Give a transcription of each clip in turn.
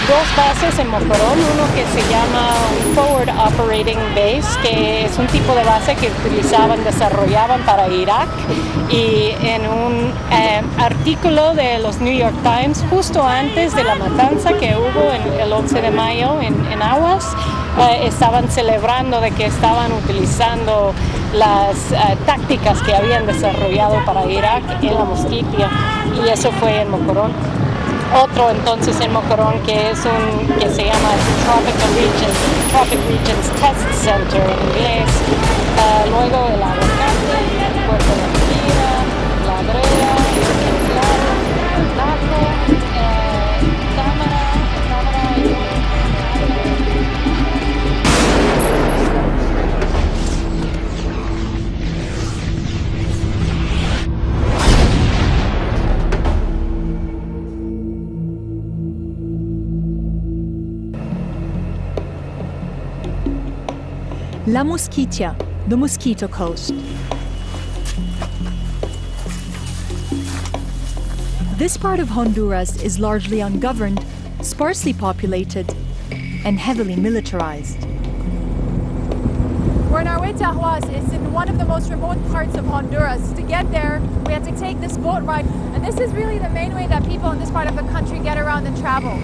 dos bases en Mocorón, uno que se llama un Forward Operating Base, que es un tipo de base que desarrollaban para Irak, y en un artículo de los New York Times, justo antes de la matanza que hubo el 11 de mayo en Aguas, estaban celebrando de que estaban utilizando las tácticas que habían desarrollado para Irak en la Mosquitia, y eso fue en Mocorón. Otro entonces en Mocorón que se llama Tropic Regions Test Center en inglés. Luego el aguacate, Puerto de Jazeera, la brea, el dato, cámara La Mosquitia, the Mosquito Coast. This part of Honduras is largely ungoverned, sparsely populated, and heavily militarized. We're on our way to Aguas. It's in one of the most remote parts of Honduras. To get there, we had to take this boat ride, and this is really the main way that people in this part of the country get around and travel.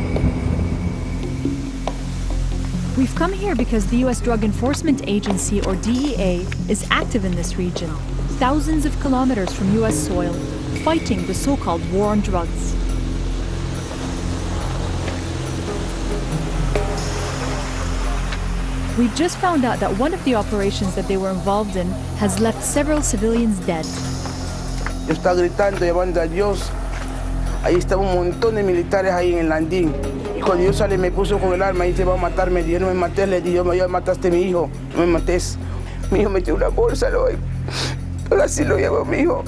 We've come here because the U.S. Drug Enforcement Agency, or DEA, is active in this region, thousands of kilometers from U.S. soil, fighting the so-called war on drugs. We've just found out that one of the operations that they were involved in has left several civilians dead. Yo estaba gritando, llamando a Dios. Ahí estaba un montón de militares ahí en el landín. Y cuando yo salí me puso con el arma y se va a matarme. Yo no me maté, le dije, yo mataste a mi hijo, no me mates. Mi hijo metió una bolsa, pero así lo llevó mi hijo.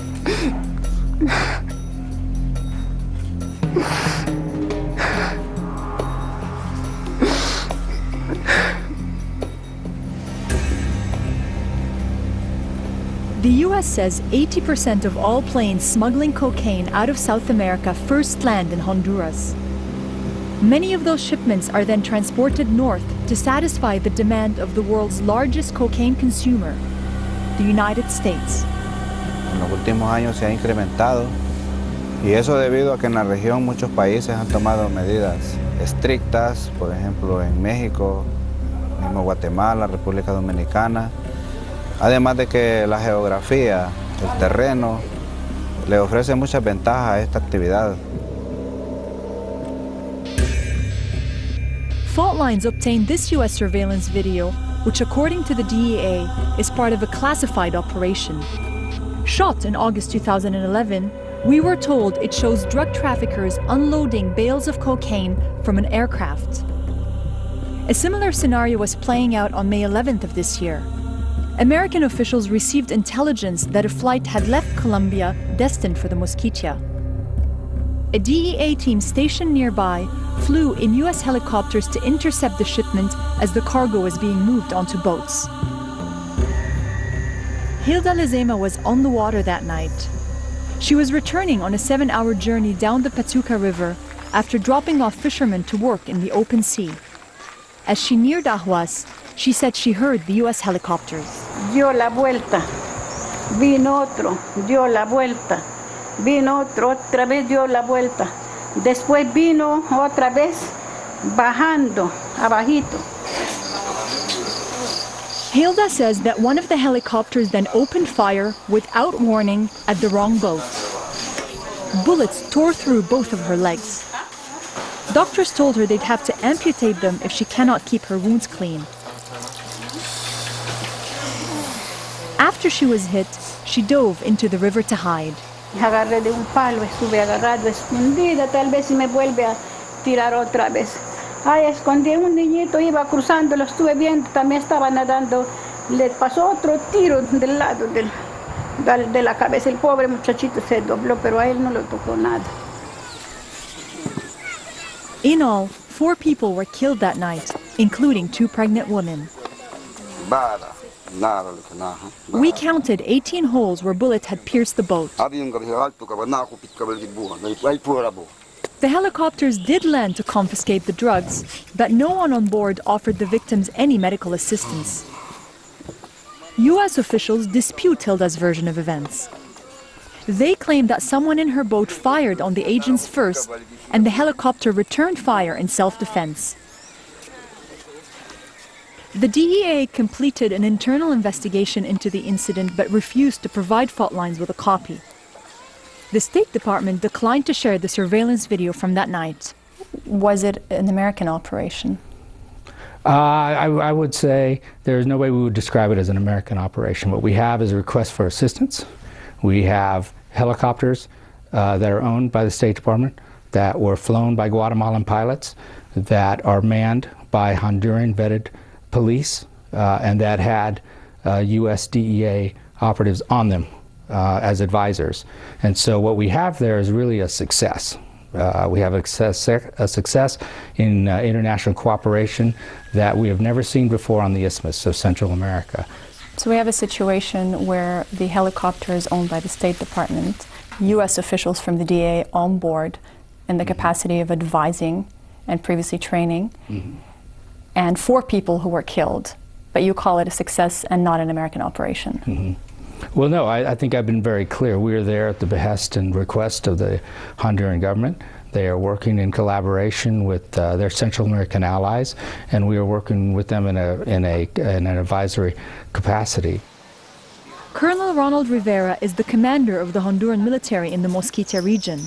The U.S. says 80% of all planes smuggling cocaine out of South America first land in Honduras. Many of those shipments are then transported north to satisfy the demand of the world's largest cocaine consumer, the United States. En los últimos años se ha incrementado, y eso debido a que en la región muchos países han tomado medidas estrictas, por ejemplo en México, mismo Guatemala, República Dominicana. Además de que la geografía, el terreno, le ofrece muchas ventajas a esta actividad. Fault Lines obtained this U.S. surveillance video, which according to the DEA is part of a classified operation. Shot in August 2011, we were told it shows drug traffickers unloading bales of cocaine from an aircraft. A similar scenario was playing out on May 11th of this year. American officials received intelligence that a flight had left Colombia destined for the Mosquitia. A DEA team stationed nearby flew in U.S. helicopters to intercept the shipment as the cargo was being moved onto boats. Hilda Lezema was on the water that night. She was returning on a 7-hour journey down the Patuca River after dropping off fishermen to work in the open sea. As she neared Aguas, she said she heard the U.S. helicopters. Dio la vuelta, vino otro, dio la vuelta, vino otro, otra vez dio la vuelta. Después vino otra vez bajando, abajito. Hilda says that one of the helicopters then opened fire without warning at the wrong boat. Bullets tore through both of her legs. Doctors told her they'd have to amputate them if she cannot keep her wounds clean. After she was hit, she dove into the river to hide. Agarré de un palo, estuve agarrado, escondida, tal vez si me vuelve a tirar otra vez. Ay, escondí un niñito, iba cruzando, lo estuve viendo, también estaba nadando, le pasó otro tiro del lado de la cabeza. El pobre muchachito se dobló, pero a él no lo tocó nada. In all, 4 people were killed that night, including 2 pregnant women. We counted 18 holes where bullets had pierced the boat. The helicopters did land to confiscate the drugs, but no one on board offered the victims any medical assistance. U.S. officials dispute Hilda's version of events. They claim that someone in her boat fired on the agents first, and the helicopter returned fire in self-defense. The DEA completed an internal investigation into the incident but refused to provide fault lines with a copy. The State Department declined to share the surveillance video from that night. Was it an American operation? I would say there's no way we would describe it as an American operation. What we have is a request for assistance. We have helicopters that are owned by the State Department, that were flown by Guatemalan pilots, that are manned by Honduran vetted police, and that had U.S. DEA operatives on them as advisors. And so what we have there is really a success. We have a success in international cooperation that we have never seen before on the Isthmus of Central America. So we have a situation where the helicopter is owned by the State Department, U.S. officials from the DEA on board in the capacity of advising and previously training, and 4 people who were killed. But you call it a success and not an American operation. Well, no, I think I've been very clear. We are there at the behest and request of the Honduran government. They are working in collaboration with their Central American allies, and we are working with them in an advisory capacity. Colonel Ronald Rivera is the commander of the Honduran military in the Mosquitia region.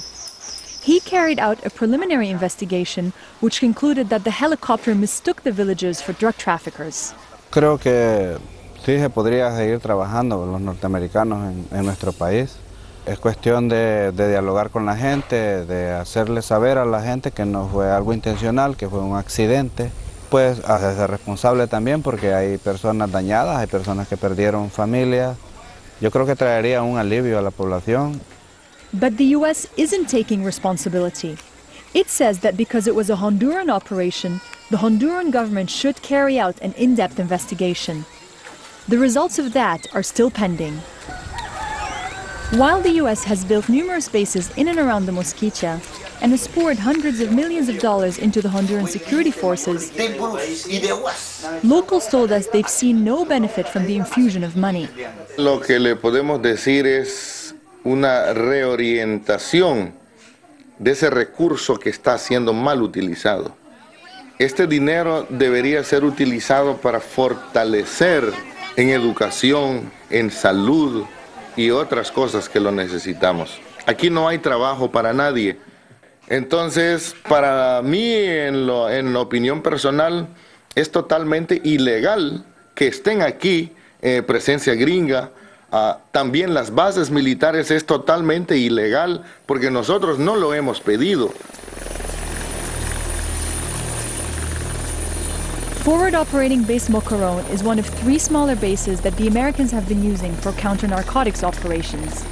He carried out a preliminary investigation which concluded that the helicopter mistook the villagers for drug traffickers. Creo que sí se podría seguir trabajando con los norteamericanos en nuestro país. Es cuestión de dialogar con la gente, de hacerle saber a la gente que no fue algo intencional, que fue un accidente. Pues hacerse responsable también porque hay personas dañadas, hay personas que perdieron familia. Yo creo que traería un alivio a la población. But the U.S. isn't taking responsibility. It says that because it was a Honduran operation, the Honduran government should carry out an in-depth investigation. The results of that are still pending. While the U.S. has built numerous bases in and around the Mosquitia and has poured hundreds of millions of dollars into the Honduran security forces, locals told us they've seen no benefit from the infusion of money. Lo que le podemos decir es una reorientación de ese recurso que está siendo mal utilizado. Este dinero debería ser utilizado para fortalecer en educación, en salud y otras cosas que lo necesitamos. Aquí no hay trabajo para nadie. Entonces, para mí, en la opinión personal, es totalmente ilegal que estén aquí presencia gringa. También las bases militares es totalmente ilegal porque nosotros no lo hemos pedido. Forward Operating Base Mocoron is one of 3 smaller bases that the Americans have been using for counter-narcotics operations.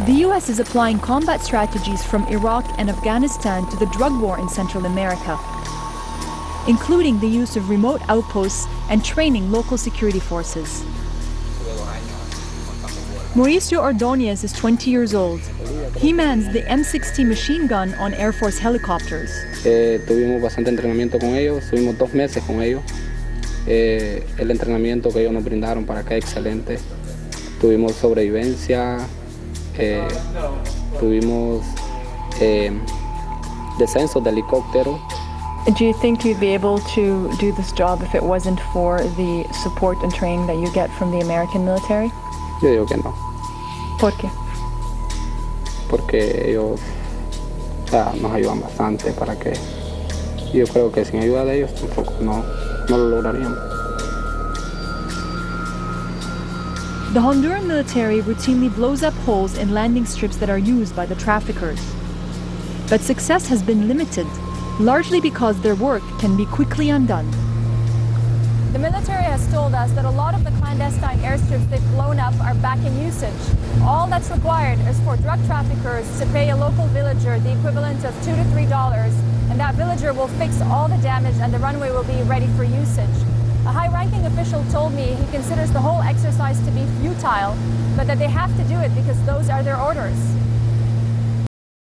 The U.S. is applying combat strategies from Iraq and Afghanistan to the drug war in Central America, including the use of remote outposts and training local security forces. Mauricio Ordóñez is 20 years old. He mans the M60 machine gun on Air Force helicopters. Tuvimos bastante entrenamiento con ellos, estuvimos 2 meses con ellos. El entrenamiento que ellos nos brindaron para acá es excelente. Tuvimos sobrevivencia, tuvimos descensos de helicóptero. Do you think you'd be able to do this job if it wasn't for the support and training that you get from the American military? Yo digo que no. ¿Por qué? Porque ellos nos ayudan bastante para que... Yo creo que sin ayuda de ellos tampoco no lo lograríamos. The Honduran military routinely blows up holes in landing strips that are used by the traffickers. But success has been limited, largely because their work can be quickly undone. The military has told us that a lot of the clandestine airstrips they've blown up are back in usage. All that's required is for drug traffickers to pay a local villager the equivalent of $2 to $3, and that villager will fix all the damage and the runway will be ready for usage. A high-ranking official told me he considers the whole exercise to be futile, but that they have to do it because those are their orders.